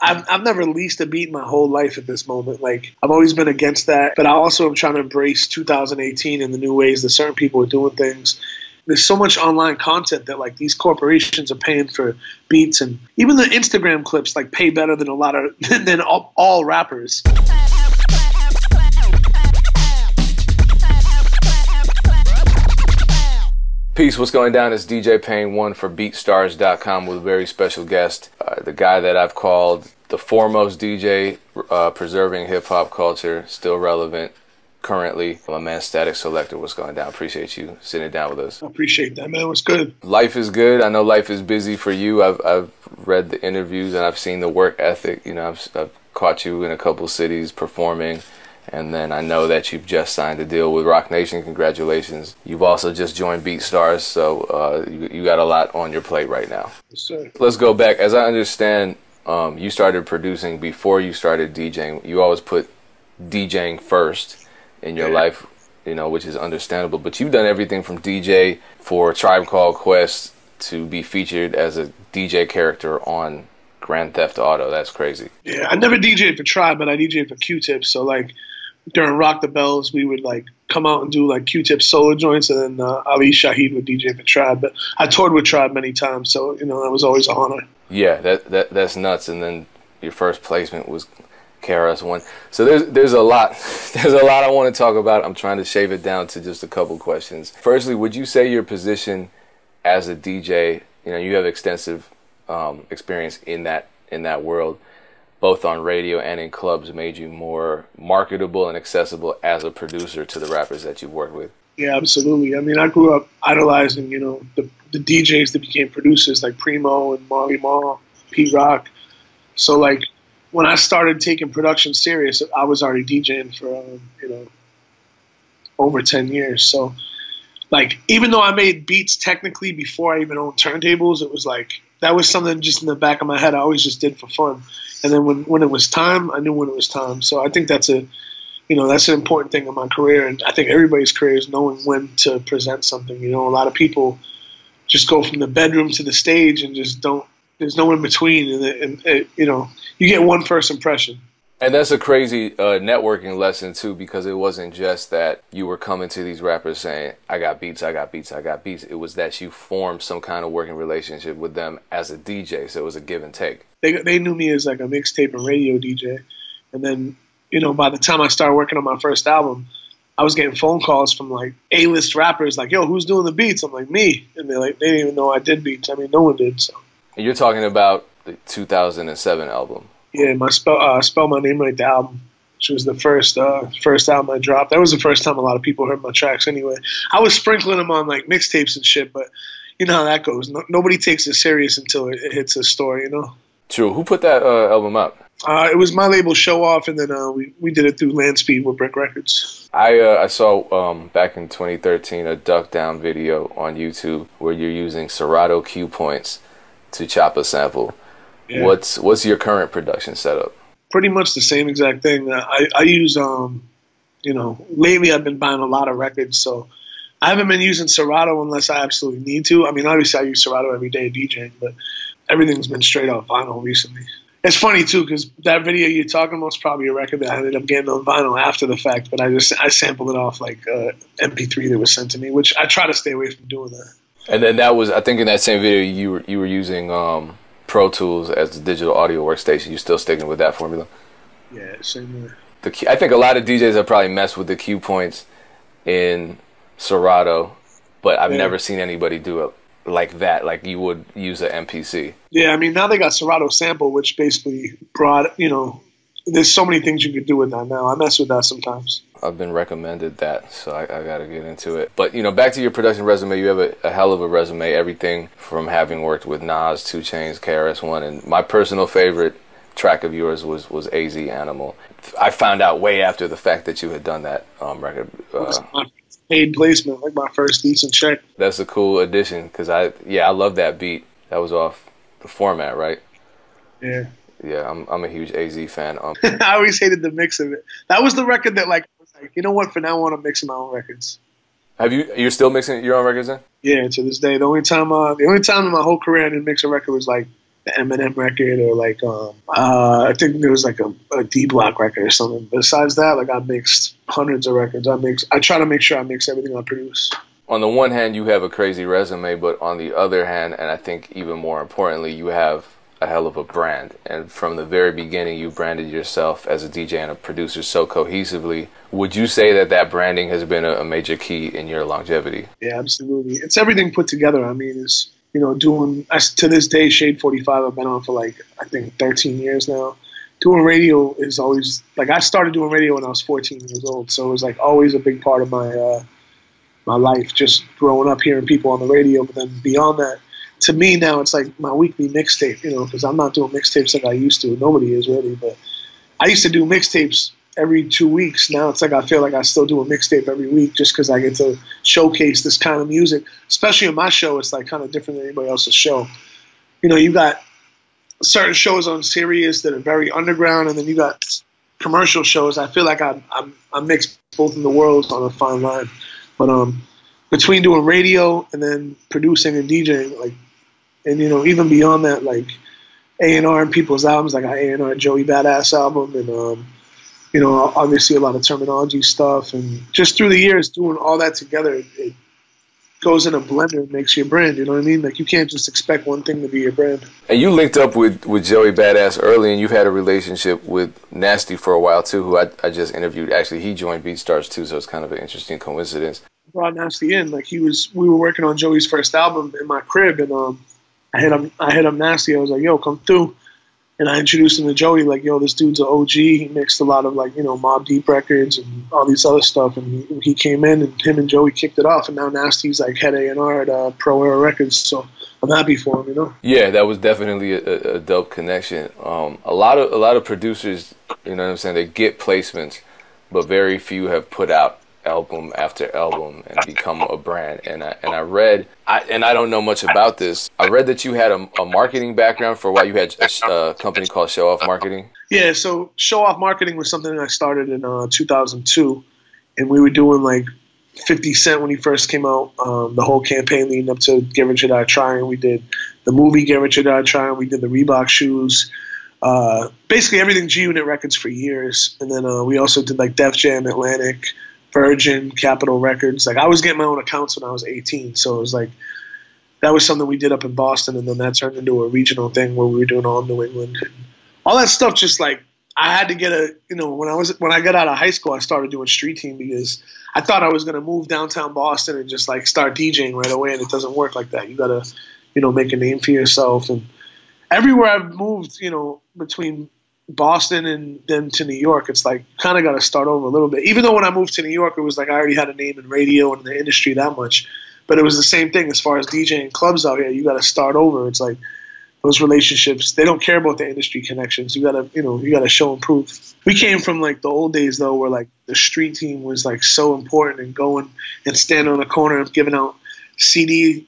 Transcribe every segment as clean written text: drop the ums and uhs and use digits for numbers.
I've never leased a beat my whole life at this moment. Like, I've always been against that, but I also am trying to embrace 2018 and the new ways that certain people are doing things. There's so much online content that like these corporations are paying for beats, and even the Instagram clips like pay better than a lot of than all rappers. Peace, what's going down? It's DJ Pain 1 for BeatStars.com with a very special guest, the guy that I've called the foremost DJ preserving hip-hop culture, still relevant currently. My man Statik Selektah, what's going down? Appreciate you sitting down with us. I appreciate that, man. What's good? Life is good. I know life is busy for you. I've read the interviews and I've seen the work ethic. You know, I've caught you in a couple cities performing. And then I know that you've just signed a deal with Roc Nation. Congratulations. You've also just joined BeatStars, so you got a lot on your plate right now. Yes, sir. Let's go back. As I understand, you started producing before you started DJing. You always put DJing first in your life, you know, which is understandable. But you've done everything from DJ for Tribe Called Quest to be featured as a DJ character on Grand Theft Auto. That's crazy. Yeah, I never DJed for Tribe, but I DJed for Q-Tips. So, like, during Rock the Bells, we would like come out and do like Q-Tip solo joints, and then Ali Shaheed would DJ for Tribe. But I toured with Tribe many times, so you know that was always an honor. Yeah, that's nuts. And then your first placement was KRS-One. So there's a lot I want to talk about. I'm trying to shave it down to just a couple questions. Firstly, would you say your position as a DJ, you know, you have extensive experience in that world, both on radio and in clubs, made you more marketable and accessible as a producer to the rappers that you've worked with? Yeah, absolutely. I mean, I grew up idolizing, you know, the DJs that became producers like Primo and Marley Marl, Pete Rock. So, like, when I started taking production serious, I was already DJing for, you know, over 10 years. So, like, even though I made beats technically before I even owned turntables, it was like, that was something just in the back of my head I always just did for fun. And then when it was time, I knew when it was time. So I think that's an important thing in my career. And I think everybody's career is knowing when to present something. You know, a lot of people just go from the bedroom to the stage and just don't, there's no in between. And you know, you get one first impression. And that's a crazy networking lesson, too, because it wasn't just that you were coming to these rappers saying, I got beats, I got beats, I got beats. It was that you formed some kind of working relationship with them as a DJ, so it was a give and take. They knew me as like a mixtape and radio DJ. And then, you know, by the time I started working on my first album, I was getting phone calls from like A-list rappers like, yo, who's doing the beats? I'm like, me. And they're like, they didn't even know I did beats. I mean, no one did. So. And you're talking about the 2007 album. Yeah, my Spell My Name Right, the album, which was the first album I dropped. That was the first time a lot of people heard my tracks anyway. I was sprinkling them on like mixtapes and shit, but you know how that goes. Nobody takes it serious until it hits a store, you know? True. Who put that album up? It was my label Show Off, and then we did it through Landspeed with Brick Records. I saw back in 2013 a Duck Down video on YouTube where you're using Serato cue points to chop a sample. Yeah. What's your current production setup? Pretty much the same exact thing. I use, you know, lately I've been buying a lot of records, so I haven't been using Serato unless I absolutely need to. I mean, obviously I use Serato every day DJing, but everything's been straight off vinyl recently. It's funny, too, because that video you're talking about is probably a record that I ended up getting on vinyl after the fact, but I sampled it off like MP3 that was sent to me, which I try to stay away from doing that. And then that was, I think in that same video you were using Pro Tools as the digital audio workstation. You still sticking with that formula? Yeah, same way. I think a lot of DJs have probably messed with the cue points in Serato, but I've never seen anybody do it like that, like you would use an MPC. Yeah, I mean, now they got Serato Sample, which basically brought, you know, there's so many things you could do with that now. I mess with that sometimes. I've been recommended that, so I got to get into it. But, you know, back to your production resume, you have a hell of a resume, everything from having worked with Nas, 2 Chainz, KRS-One, and my personal favorite track of yours was AZ Animal. I found out way after the fact that you had done that record. My paid placement, like my first decent check. That's a cool addition, because I love that beat. That was off the Format, right? Yeah. Yeah, I'm a huge AZ fan. I always hated the mix of it. That was the record that, like, was like, you know what? For now on, I'm mixing my own records. You're still mixing your own records then? Yeah, to this day. The only time in my whole career I didn't mix a record was like the Eminem record, or like I think there was like a D Block record or something. Besides that, like I mixed hundreds of records. I try to make sure I mix everything I produce. On the one hand, you have a crazy resume, but on the other hand, and I think even more importantly, you have a hell of a brand. And from the very beginning, you branded yourself as a DJ and a producer so cohesively. Would you say that that branding has been a major key in your longevity? Yeah, absolutely. It's everything put together. I mean, it's, you know, to this day, Shade 45, I've been on for like, I think 13 years now. Doing radio is always, like, I started doing radio when I was 14 years old. So it was like always a big part of my life, just growing up hearing people on the radio. But then beyond that, to me now, it's like my weekly mixtape, you know, because I'm not doing mixtapes like I used to. Nobody is really, but I used to do mixtapes every 2 weeks. Now it's like I feel like I still do a mixtape every week just because I get to showcase this kind of music. Especially in my show, it's like kind of different than anybody else's show. You know, you got certain shows on Sirius that are very underground, and then you got commercial shows. I feel like I mix both in the worlds on a fine line. But between doing radio and then producing and DJing, like, and you know, even beyond that, like A&R and people's albums, like I A&R Joey Badass album, and you know, obviously a lot of terminology stuff, and just through the years doing all that together, it goes in a blender and makes you a brand. You know what I mean? Like you can't just expect one thing to be your brand. And you linked up with Joey Badass early, and you've had a relationship with Nasty for a while too, who I just interviewed. Actually, he joined BeatStars too, so it's kind of an interesting coincidence. Brought Nasty in, like we were working on Joey's first album in my crib, and I hit him Nasty. I was like, yo, come through. And I introduced him to Joey, like, yo, this dude's an OG. He mixed a lot of, like, you know, Mobb Deep records and all these other stuff. And he came in, and him and Joey kicked it off. And now Nasty's, like, head A&R at Pro Era Records. So I'm happy for him, you know? Yeah, that was definitely a dope connection. A lot of producers, you know what I'm saying, they get placements, but very few have put out album after album and become a brand. And I read, and I don't know much about this, I read that you had a marketing background for a while. You had a company called Show Off Marketing. Yeah, so Show Off Marketing was something that I started in 2002, and we were doing like 50 Cent when he first came out, the whole campaign leading up to Get Rich or Die Trying. We did the movie Get Rich or Die Trying. We did the Reebok shoes. Basically everything G-Unit Records for years. And then we also did like Def Jam, Atlantic, Virgin, Capitol Records. Like I was getting my own accounts when I was 18, so it was like that was something we did up in Boston, and then that turned into a regional thing where we were doing all in New England. All that stuff, just like I had to get when I got out of high school, I started doing street team because I thought I was gonna move downtown Boston and just like start DJing right away, and it doesn't work like that. You gotta, you know, make a name for yourself. And everywhere I've moved, you know, between Boston and then to New York, it's like kind of got to start over a little bit. Even though when I moved to New York, it was like I already had a name in radio and in the industry that much, but it was the same thing as far as DJing clubs out here. You got to start over. It's like those relationships, they don't care about the industry connections. You gotta show and prove. We came from like the old days though, where like the street team was like so important, and going and standing on the corner and giving out CD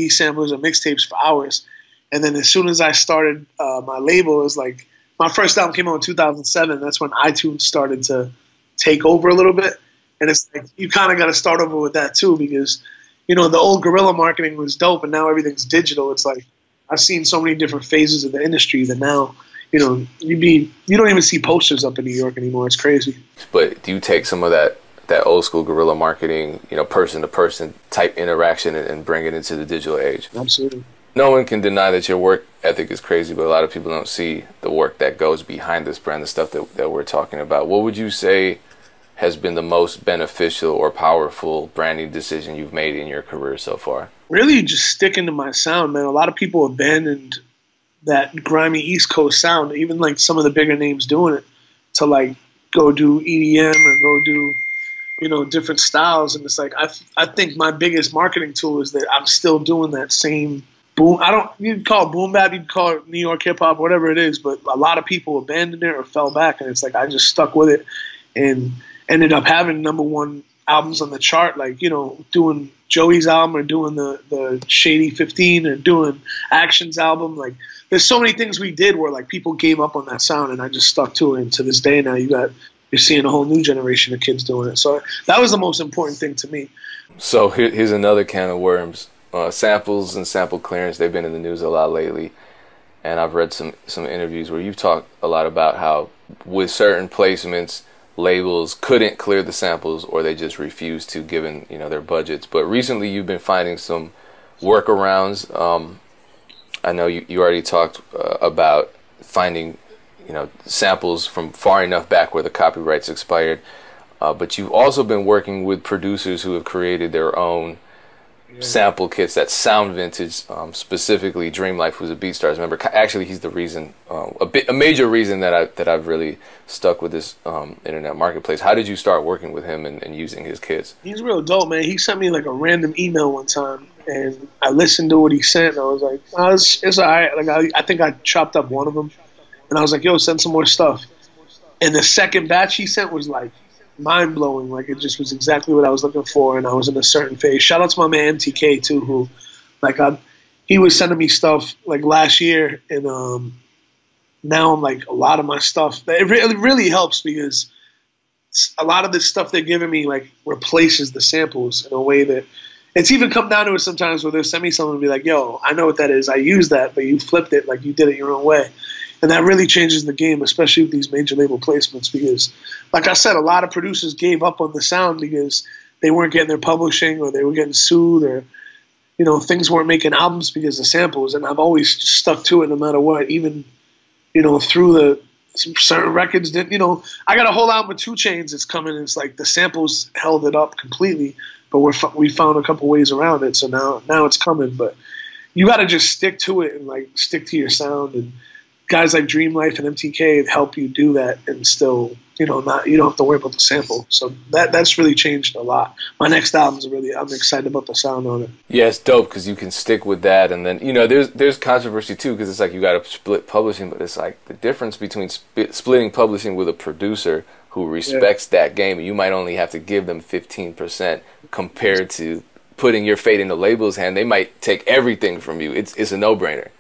samplers or mixtapes for hours. And then as soon as I started my label, it was like, my first album came out in 2007. That's when iTunes started to take over a little bit. And it's like you kind of got to start over with that too, because, you know, the old guerrilla marketing was dope, and now everything's digital. It's like I've seen so many different phases of the industry that now, you know, you don't even see posters up in New York anymore. It's crazy. But do you take some of that old school guerrilla marketing, you know, person to person type interaction and bring it into the digital age? Absolutely. No one can deny that your work ethic is crazy, but a lot of people don't see the work that goes behind this brand, the stuff that we're talking about. What would you say has been the most beneficial or powerful branding decision you've made in your career so far? Really just sticking to my sound, man. A lot of people abandoned that grimy East Coast sound, even like some of the bigger names doing it, to like go do EDM or go do, you know, different styles. And it's like I think my biggest marketing tool is that I'm still doing that same boom. You'd call it boom bap, you'd call it New York hip hop, whatever it is, but a lot of people abandoned it or fell back, and it's like I just stuck with it and ended up having #1 albums on the chart, like, you know, doing Joey's album or doing the Shady 15 or doing Action's album. Like there's so many things we did where like people gave up on that sound, and I just stuck to it. And to this day now you're seeing a whole new generation of kids doing it. So that was the most important thing to me. So here's another can of worms. Samples and sample clearance, they've been in the news a lot lately. and I've read some interviews where you've talked a lot about how with certain placements, labels couldn't clear the samples or they just refused to, given, you know, their budgets. But recently you've been finding some workarounds. I know you already talked about finding, you know, samples from far enough back where the copyrights expired. But you've also been working with producers who have created their own sample kits that sound vintage. Specifically, Dream Life was a BeatStars member. Actually, he's the reason, a major reason that I've really stuck with this internet marketplace. How did you start working with him and using his kits? He's real dope, man. He sent me like a random email one time, and I listened to what he sent, and I was like, oh, it's all right. Like I think I chopped up one of them, and I was like, yo, send some more stuff. And the second batch he sent was like mind-blowing. Like, it just was exactly what I was looking for, and I was in a certain phase. Shout out to my man MTK too, who like he was sending me stuff like last year, and now I'm like, a lot of my stuff, it really helps, because a lot of the stuff they're giving me like replaces the samples in a way that it's even come down to it sometimes where they'll send me something and be like, yo, I know what that is, I use that, but you flipped it, like you did it your own way. And that really changes the game, especially with these major label placements, because, like I said, a lot of producers gave up on the sound because they weren't getting their publishing, or they were getting sued, or, you know, things weren't making albums because of samples. And I've always stuck to it no matter what, even, you know, through the certain records that, you know, I got a whole album with 2 Chainz that's coming, and it's like the samples held it up completely, but we found a couple ways around it. So now it's coming, but you got to just stick to it and like stick to your sound, and guys like Dream Life and MTK help you do that, and still, you know, you don't have to worry about the sample. So that's really changed a lot. My next album's I'm excited about the sound on it. Yeah, it's dope because you can stick with that, and then, you know, there's controversy too, because it's like you got to split publishing, but it's like the difference between splitting publishing with a producer who respects that game, and you might only have to give them 15% compared to putting your fate in the label's hand. They might take everything from you. It's a no-brainer.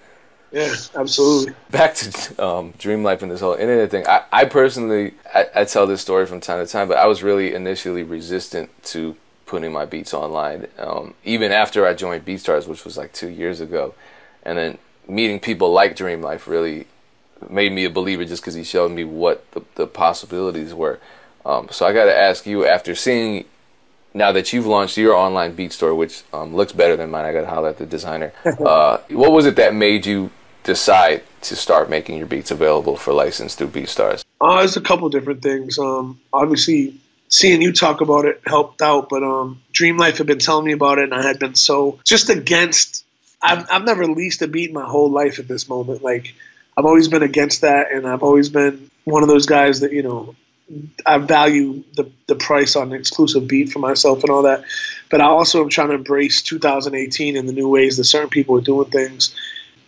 Yeah, absolutely. Back to Dream Life and this whole internet thing. I personally, I tell this story from time to time, but I was really initially resistant to putting my beats online, even after I joined BeatStars, which was like 2 years ago. And then meeting people like Dream Life really made me a believer, just because he showed me what the possibilities were. So I got to ask you, after seeing, now that you've launched your online beat store, which looks better than mine, I got to holler at the designer. What was it that made you decide to start making your beats available for license through BeatStars? There's a couple different things. Obviously, seeing you talk about it helped out, but Dream Life had been telling me about it, and I had been so just against. I've never leased a beat in my whole life at this moment. Like, I've always been against that, and I've always been one of those guys that, you know, I value the price on an exclusive beat for myself and all that. But I also am trying to embrace 2018 and the new ways that certain people are doing things.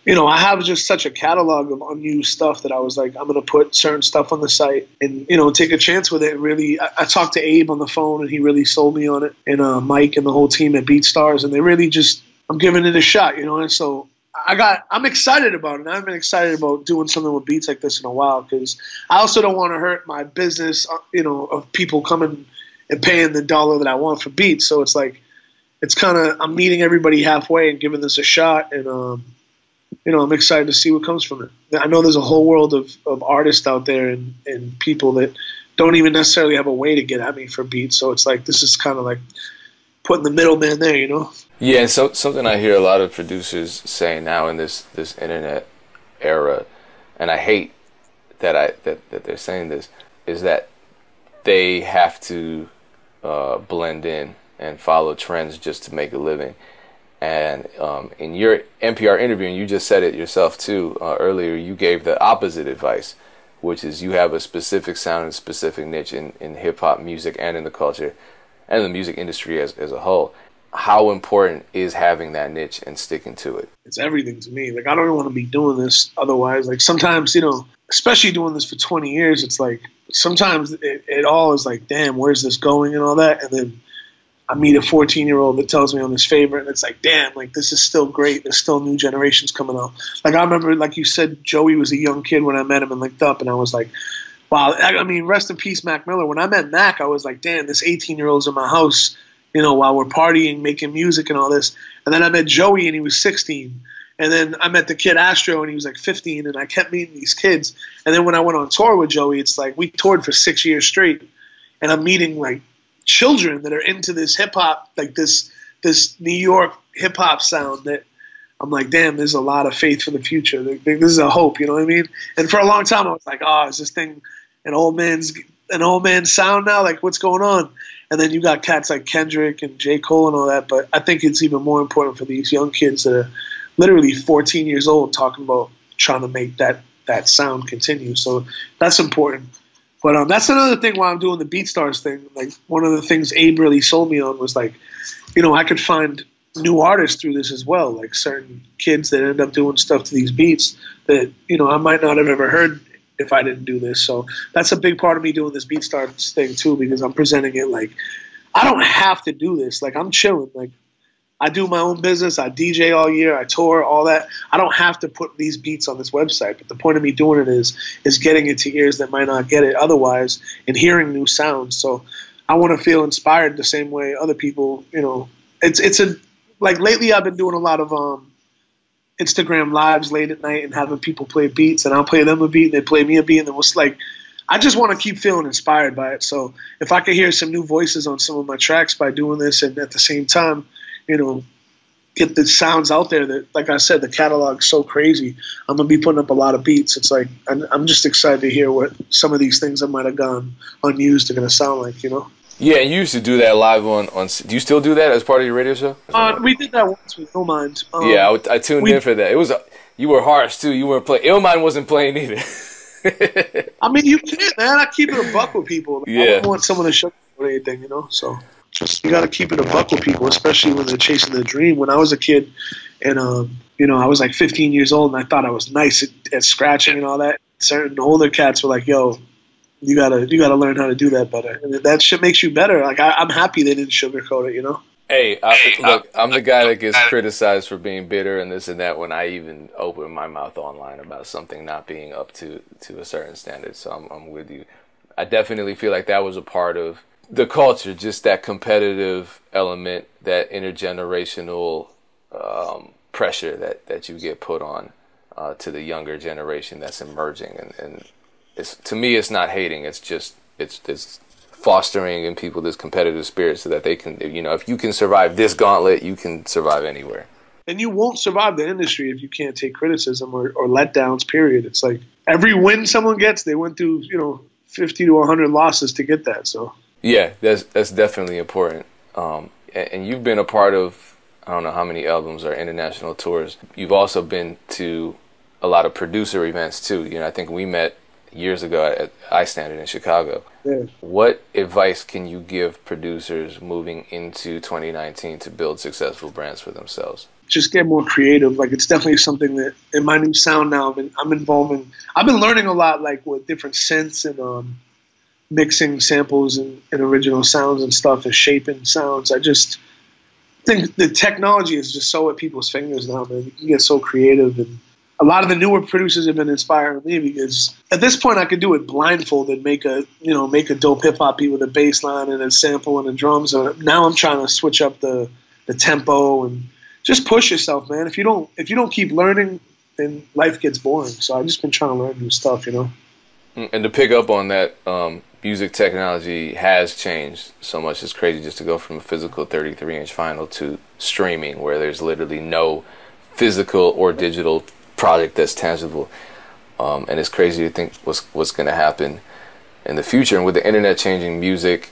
You know, I have just such a catalog of unused stuff that I was like, I'm going to put certain stuff on the site and, you know, take a chance with it. And really, I talked to Abe on the phone, and he really sold me on it, and Mike and the whole team at BeatStars, and they really just, I'm giving it a shot, you know. And so I'm excited about it. I've been excited about doing something with beats like this in a while, because I also don't want to hurt my business, you know, of people coming and paying the dollar that I want for beats. So it's like, it's kind of, I'm meeting everybody halfway and giving this a shot, and you know, I'm excited to see what comes from it. I know there's a whole world of artists out there and people that don't even necessarily have a way to get at me for beats. So it's like, this is kind of like putting the middleman there, you know? Yeah, and something I hear a lot of producers say now in this internet era, and I hate that they're saying this, is that they have to blend in and follow trends just to make a living. And in your NPR interview, and you just said it yourself too earlier, you gave the opposite advice, which is you have a specific sound and specific niche in hip-hop music and in the culture and the music industry as a whole. How important is having that niche and sticking to it? It's everything to me. Like, I don't want to be doing this otherwise. Like, sometimes, you know, especially doing this for 20 years, it's like sometimes it all is like, damn, where's this going and all that. And then I meet a 14-year-old that tells me I'm his favorite, and it's like, damn, like, this is still great. There's still new generations coming out. Like, I remember, like you said, Joey was a young kid when I met him and linked up, and I was like, wow. I mean, rest in peace, Mac Miller. When I met Mac, I was like, damn, this 18-year-old's in my house, you know, while we're partying, making music and all this. And then I met Joey, and he was 16. And then I met the kid Astro, and he was like 15, and I kept meeting these kids. And then when I went on tour with Joey, it's like we toured for 6 years straight, and I'm meeting like children that are into this hip hop, like this New York hip hop sound that I'm like, damn, there's a lot of faith for the future. This is a hope, you know what I mean? And for a long time, I was like, oh, is this thing an old man's sound now? Like, what's going on? And then you got cats like Kendrick and J. Cole and all that. But I think it's even more important for these young kids that are literally 14 years old talking about trying to make that sound continue. So that's important. But that's another thing why I'm doing the BeatStars thing. Like, one of the things Abe really sold me on was like, you know, I could find new artists through this as well, like certain kids that end up doing stuff to these beats that, you know, I might not have ever heard if I didn't do this. So that's a big part of me doing this BeatStars thing too, because I'm presenting it like, I don't have to do this. Like, I'm chilling. Like, I do my own business. I DJ all year. I tour, all that. I don't have to put these beats on this website. But the point of me doing it is getting it to ears that might not get it otherwise and hearing new sounds. So I want to feel inspired the same way other people, you know. Like, lately I've been doing a lot of Instagram lives late at night and having people play beats, and I'll play them a beat and they play me a beat, and then it's like, I just want to keep feeling inspired by it. So if I could hear some new voices on some of my tracks by doing this, and at the same time, you know, get the sounds out there that, like I said, the catalog's so crazy. I'm going to be putting up a lot of beats. It's like, I'm just excited to hear what some of these things I might have gone unused are going to sound like, you know? Yeah, and you used to do that live on. Do you still do that as part of your radio show? We did that once with Illmind. Yeah, I tuned in for that. It was you were harsh too. You weren't playing. Illmind wasn't playing either. I mean, you can't, man. I keep it a buck with people. Like, yeah. I don't want someone to shut or anything, you know. So just you got to keep it a buck with people, especially when they're chasing their dream. When I was a kid, and you know, I was like 15 years old, and I thought I was nice at scratching and all that. Certain older cats were like, "Yo, you gotta learn how to do that better." And that shit makes you better. Like, I'm happy they didn't sugarcoat it, you know? Hey, look, I'm the guy that gets criticized for being bitter and this and that when I even open my mouth online about something not being up to a certain standard. So I'm with you. I definitely feel like that was a part of the culture, just that competitive element, that intergenerational pressure that you get put on to the younger generation that's emerging. And it's, to me, it's not hating. It's just it's fostering in people this competitive spirit so that they can, you know, if you can survive this gauntlet, you can survive anywhere. And you won't survive the industry if you can't take criticism or letdowns, period. It's like every win someone gets, they went through, you know, 50 to 100 losses to get that. So yeah, that's definitely important. And you've been a part of, I don't know how many albums or international tours. You've also been to a lot of producer events too. You know, I think we met years ago at iStandard in Chicago. Yeah. What advice can you give producers moving into 2019 to build successful brands for themselves? Just get more creative. Like, it's definitely something that in my new sound now, I've been learning a lot, like with different synths and mixing samples and original sounds and stuff and shaping sounds. I just think the technology is just so at people's fingers now, man. You can get so creative, and a lot of the newer producers have been inspiring me because at this point I could do it blindfolded, make a dope hip hop beat with a bass line and a sample and the drums. Now I'm trying to switch up the tempo and just push yourself, man. If you don't keep learning, then life gets boring. So I've just been trying to learn new stuff, you know. And to pick up on that, music technology has changed so much. It's crazy just to go from a physical 33-inch vinyl to streaming, where there's literally no physical or digital project that's tangible. And it's crazy to think what's going to happen in the future. And with the internet changing music,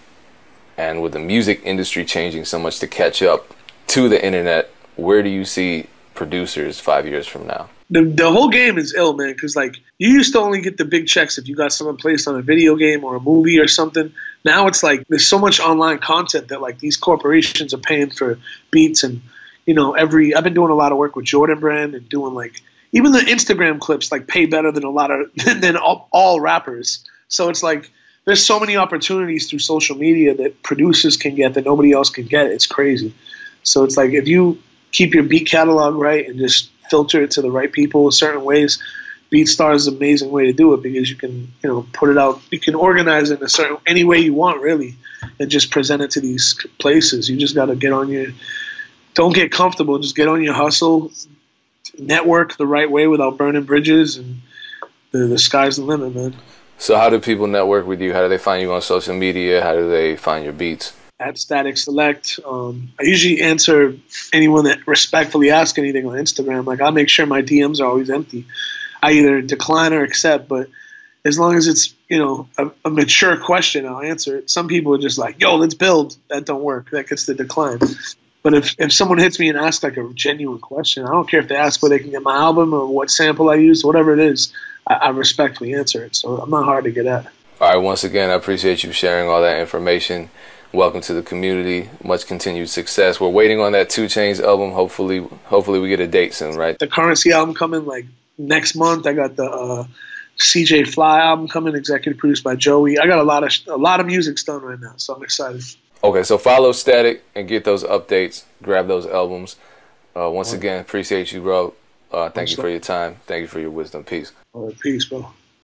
and with the music industry changing so much to catch up to the internet, where do you see producers 5 years from now? The whole game is ill, man, because like you used to only get the big checks if you got someone placed on a video game or a movie or something. Now it's like there's so much online content that like these corporations are paying for beats, and you know, I've been doing a lot of work with Jordan Brand and doing like even the Instagram clips like pay better than all rappers. So it's like there's so many opportunities through social media that producers can get that nobody else can get. It's crazy. So it's like if you keep your beat catalog right and just filter it to the right people in certain ways, BeatStars is an amazing way to do it because you can, you know, put it out, you can organize it in any way you want really and just present it to these places. You just got to don't get comfortable, just get on your hustle, network the right way without burning bridges, and the sky's the limit, man. So how do people network with you? How do they find you on social media? How do they find your beats? At Statik Select. I usually answer anyone that respectfully asks anything on Instagram. Like, I make sure my DMs are always empty. I either decline or accept, but as long as it's, you know, a mature question, I'll answer it. Some people are just like, yo, let's build. That don't work. That gets the decline. But if someone hits me and asks like a genuine question, I don't care if they ask where they can get my album or what sample I use, whatever it is, I respectfully answer it. So I'm not hard to get at. All right, once again, I appreciate you sharing all that information. Welcome to the community. Much continued success. We're waiting on that 2 Chainz album. Hopefully we get a date soon, right? The Currency album coming like next month. I got the CJ Fly album coming, executive produced by Joey. I got a lot of music's done right now, so I'm excited. Okay, so follow Statik and get those updates. Grab those albums. Once again, appreciate you, bro. Thank you for your time. Thank you for your wisdom. Peace. All right, peace, bro.